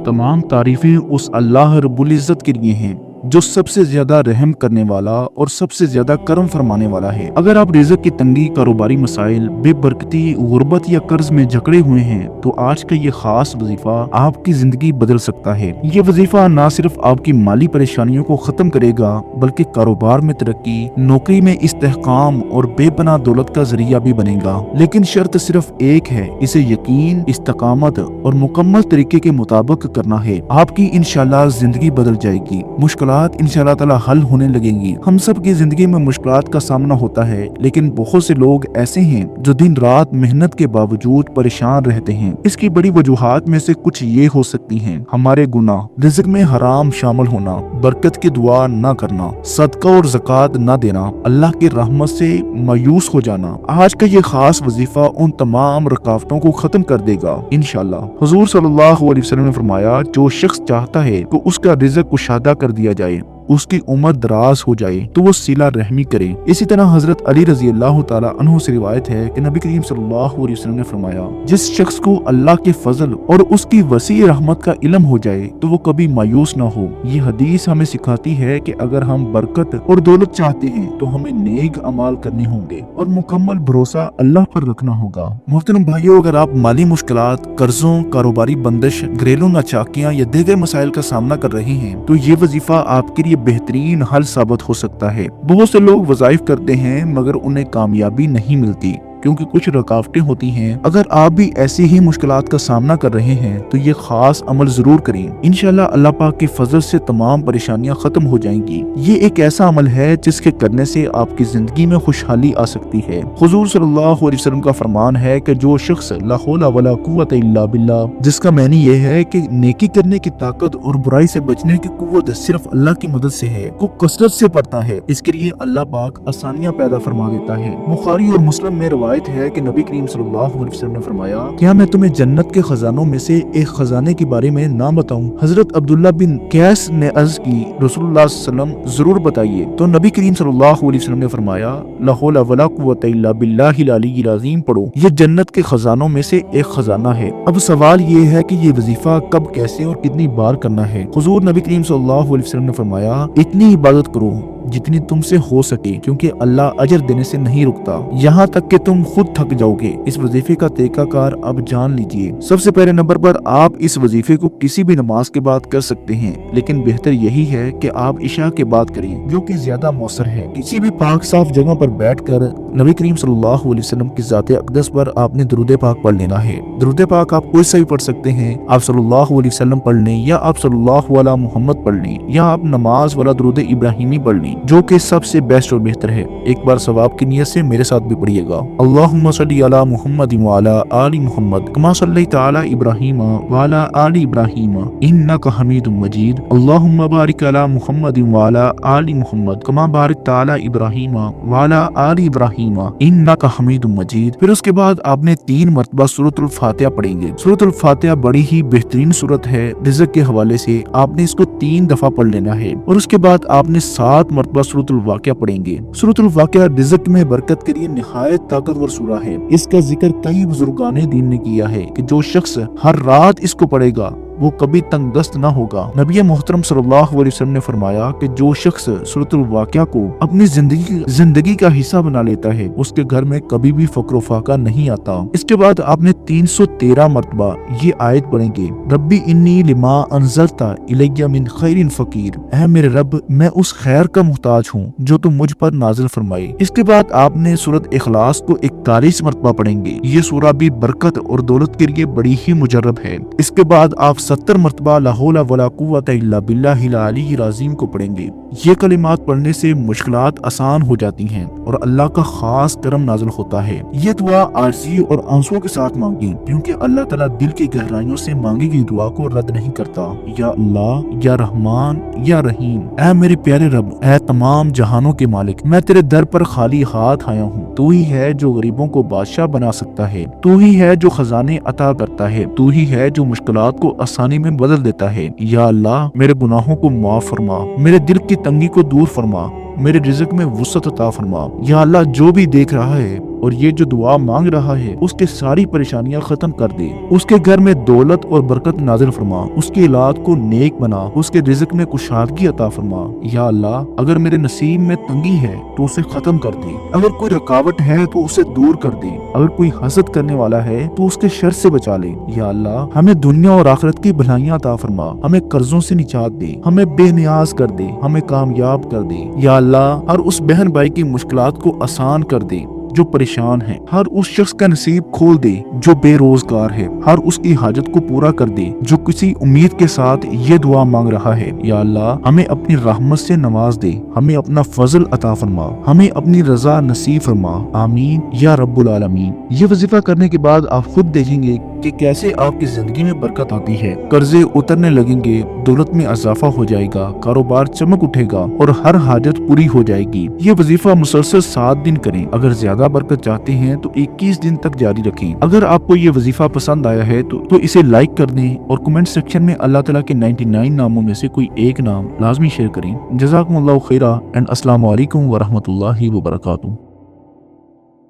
तमाम तारीफें उस अल्लाह रब्बुल इज़्ज़त के लिए हैं जो सबसे ज्यादा रहम करने वाला और सबसे ज्यादा करम फरमाने वाला है। अगर आप रिज़्क की तंगी, कारोबारी मसाइल, बेबरकती, गुर्बत या कर्ज में जकड़े हुए हैं तो आज का ये खास वजीफा आपकी जिंदगी बदल सकता है। ये वजीफा न सिर्फ आपकी माली परेशानियों को खत्म करेगा बल्कि कारोबार में तरक्की, नौकरी में इस्तेहकाम और बेपनाह दौलत का जरिया भी बनेगा। लेकिन शर्त सिर्फ एक है, इसे यकीन, इस्तकामत और मुकम्मल तरीके के मुताबिक करना है। आपकी इंशाल्लाह जिंदगी बदल जाएगी, मुश्किलात इंशाल्लाह ताला हल होने लगेंगी। हम सब की जिंदगी में मुश्किलात का सामना होता है, लेकिन बहुत से लोग ऐसे हैं जो दिन रात मेहनत के बावजूद परेशान रहते हैं। इसकी बड़ी वजूहात में से कुछ ये हो सकती हैं: हमारे गुनाह, रिज़्क में हराम शामिल होना, बरकत की दुआ न करना, सदका और ज़कात न देना, अल्लाह की रहमत से मायूस हो जाना। आज का ये खास वजीफा उन तमाम रुकावटों को खत्म कर देगा इंशाल्लाह। हुजूर सल्लल्लाहु अलैहि वसल्लम ने फरमाया, जो शख्स चाहता है कि उसका रिज़्क कुशादा कर दिया जाए, उसकी उम्र दराज हो जाए, तो वो सिला रहमी करे। इसी तरह हजरत अली रजी अल्लाह ताला अन्हु से रिवायत है कि नबी करीम सल्लल्लाहु अलैहि वसल्लम ने फरमाया, जिस शख्स को अल्लाह के फजल और उसकी वसी रहमत का इल्म हो जाए तो वो कभी मायूस ना हो। ये हदीस हमें सिखाती है कि अगर हम बरकत और दौलत चाहते हैं तो हमें नेक अमाल करने होंगे और मुकम्मल भरोसा अल्लाह पर रखना होगा। मोहतरम भाइयों, अगर आप माली मुश्किलात, कर्जों, कारोबारी बंदिश, घरेलू नाचाकियां या दीगर मसाइल का सामना कर रहे हैं तो ये वजीफा आपके लिए बेहतरीन हल साबित हो सकता है। बहुत से लोग वज़ाइफ करते हैं मगर उन्हें कामयाबी नहीं मिलती क्योंकि कुछ रुकावटें होती हैं। अगर आप भी ऐसी ही मुश्किलात का सामना कर रहे हैं तो ये खास अमल जरूर करें। इंशाल्लाह अल्लाह पाक के फजल से तमाम परेशानियां खत्म हो जाएंगी। ये एक ऐसा अमल है जिसके करने से आपकी जिंदगी में खुशहाली आ सकती है। हुजूर सल्लल्लाहु अलैहि वसल्लम का फरमान है कि जो शख्स ला हौला वला कुव्वता इल्ला बिल्लाह, जिसका मानी ये है कि नेकी करने की ताकत और बुराई से बचने की कुव्वत सिर्फ अल्लाह की मदद से है, को कसरत से पढ़ता है, इसके लिए अल्लाह पाक आसानियां पैदा फरमा देता है। बुखारी और मुस्लिम में रिवायत है कि नबी करीम सल्लल्लाहु अलैहि वसल्लम ने फरमाया, क्या मैं तुम्हें जन्नत के खजानों में से एक खजाने के बारे में ना बताऊं? हजरत अब्दुल्ला बिन कैस ने अर्ज की, रसूलुल्लाह सल्लल्लाहु अलैहि वसल्लम जरूर बताइए। तो नबी करीम सल्लल्लाहु अलैहि वसल्लम ने फरमाया, ला हौला वला कुव्वता इल्ला बिल्लाहिल अलिय्यिल अज़ीम पढ़ो, ये जन्नत के खजानों में से एक खजाना है। अब सवाल ये है कि ये वजीफा कब, कैसे और कितनी बार करना है। हुजूर नबी करीम सल्लल्लाहु अलैहि वसल्लम ने फरमाया, इतनी इबादत करो जितनी तुमसे हो सके, क्योंकि अल्लाह अजर देने से नहीं रुकता यहाँ तक कि तुम खुद थक जाओगे। इस वजीफे का तरीकाकार अब जान लीजिए। सबसे पहले नंबर पर आप इस वजीफे को किसी भी नमाज के बाद कर सकते हैं, लेकिन बेहतर यही है कि आप इशा के बाद करें, जो कि ज्यादा मौसर है। किसी भी पाक साफ जगह पर बैठकर नबी करीम सल्लल्लाहु अलैहि वसल्लम की ज़ात अक़दस पर आपने दुरूद पाक पढ़ लेना है। दुरूद पाक आप कोई सा भी पढ़ सकते हैं। आप सल्लल्लाहु अलैहि वसल्लम पढ़ लें, या आप सल्लल्लाहु अलैहि मुहम्मद पढ़ लें, या आप नमाज वाला दुरूद इब्राहिमी पढ़ लें, जो कि सबसे बेस्ट और बेहतर है। एक बार सवाब की नियत से मेरे साथ भी पढ़िएगा। अल्लाहुम्मा सल्ली अला मुहम्मद व अला आलि मुहम्मद कमा सल्लैता अला इब्राहीम व अला आलि इब्राहीम इन्नका हमीदुम मजीद। अल्लाहुम्मा बारिक अला मुहम्मद व अला आलि मुहम्मद कमा बारकता अला इब्राहीम व अला आलि इब्राहीम इन्नका हमीदुम मजीद। फिर उसके बाद आपने 3 मरतबा सूरतुल फातिहा पढ़ेंगे। सूरतुल फातिहा बड़ी ही बेहतरीन सूरत है। रिज़्क के हवाले से आपने इसको 3 दफा पढ़ लेना है और उसके बाद आपने 7 मरतबा सूरतुल वाक़िया पढ़ेंगे। सूरतुल वाक़िया रिज़्क में बरकत के लिए निहायत ताकतवर सूरा है। इसका जिक्र कई बुजुर्गाने दीन ने किया है कि जो शख्स हर रात इसको पढ़ेगा वो कभी तंगदस्त ना होगा। नबी मोहतरम सल्लल्लाहु अलैहि वसल्लम ने फरमाया कि जो शख्स सूरतुल वाक़िया को अपनी जिंदगी का हिस्सा बना लेता है उसके घर में कभी भी फ़क्र फाका नहीं आता। इसके बाद आपने 313 मरतबा ये आयत पढ़ेंगे, रब्बी इन्नी लिमा अंज़लता इलैया मिन खैरिन फ़कीर, ऐ मेरे रब मैं उस खैर का मुहताज हूँ जो तुम मुझ पर नाजिल फरमाए। इसके बाद आपने सूरत इखलास को 41 मरतबा पढ़ेंगे। ये सूरा भी बरकत और दौलत के लिए बड़ी ही मुजर्रब है। इसके बाद आप 70 मरतबा ला हौला वला कुव्वता इल्ला बिल्लाहिल अलिय्यिल अज़ीम को पढ़ेंगे। ये कलिमात पढ़ने से मुश्किलात आसान हो जाती हैं और अल्लाह का खास करम नाज़िल होता है। ये दुआ आरज़ी और आंसुओं के साथ मांगी, क्योंकि अल्लाह ताला दिल की गहराइयों से मांगी गई दुआ को रद्द नहीं करता। या अल्लाह, या रहमान, या रहीम, ऐ मेरे प्यारे रब, ऐ तमाम जहानों के मालिक, मैं तेरे दर पर खाली हाथ आया हूँ। तू ही है जो गरीबों को बादशाह बना सकता है, तू ही है जो खजाने अता करता है, तू ही है जो मुश्किलात को आसानी में बदल देता है। या अल्लाह, मेरे गुनाहों को माफ फरमा, मेरे दिल की तंगी को दूर फरमा, मेरे रिज़्क में वुसअत अता फरमा। या अल्लाह जो भी देख रहा है और ये जो दुआ मांग रहा है उसके सारी परेशानियां खत्म कर दे, उसके घर में दौलत और बरकत नाजिल फरमा, उसकी औलाद को नेक बना, उसके रिज़्क में कुशादगी अता फरमा। या अल्लाह अगर मेरे नसीब में तंगी है तो उसे खत्म कर दे, अगर कोई रुकावट है तो उसे दूर कर दे, अगर कोई हसद करने वाला है तो उसके शर से बचा ले। या अल्लाह हमें दुनिया और आखिरत की भलाइयां अता फरमा, हमें कर्जों से निजात दे, हमें बेनियाज कर दे, हमें कामयाब कर दे। या अल्लाह हर उस बहन भाई की मुश्किलात को आसान कर दे जो परेशान है, हर उस शख्स का नसीब खोल दे जो बेरोजगार है, हर उसकी हाजत को पूरा कर दे जो किसी उम्मीद के साथ ये दुआ मांग रहा है। या अल्लाह हमें अपनी रहमत से नवाज दे, हमें अपना फजल अता फरमा, हमें अपनी रजा नसीब फरमा। आमीन या रब्बुल आलमीन। ये वजीफा करने के बाद आप खुद देखेंगे कि कैसे आपकी जिंदगी में बरकत आती है, कर्जे उतरने लगेंगे, दौलत में इजाफा हो जाएगा, कारोबार चमक उठेगा और हर हाजत पूरी हो जाएगी। ये वजीफा मुसलसल 7 दिन करें। अगर ज्यादा बरकत चाहते हैं तो 21 दिन तक जारी रखें। अगर आपको ये वजीफा पसंद आया है तो इसे लाइक कर दें और कमेंट सेक्शन में अल्लाह ताला के 99 नामों में से कोई एक नाम लाजमी शेयर करें। जज़ाकुमुल्लाहु खैरा एंड अस्सलामु अलैकुम व रहमतुल्लाहि व बरकातुहू।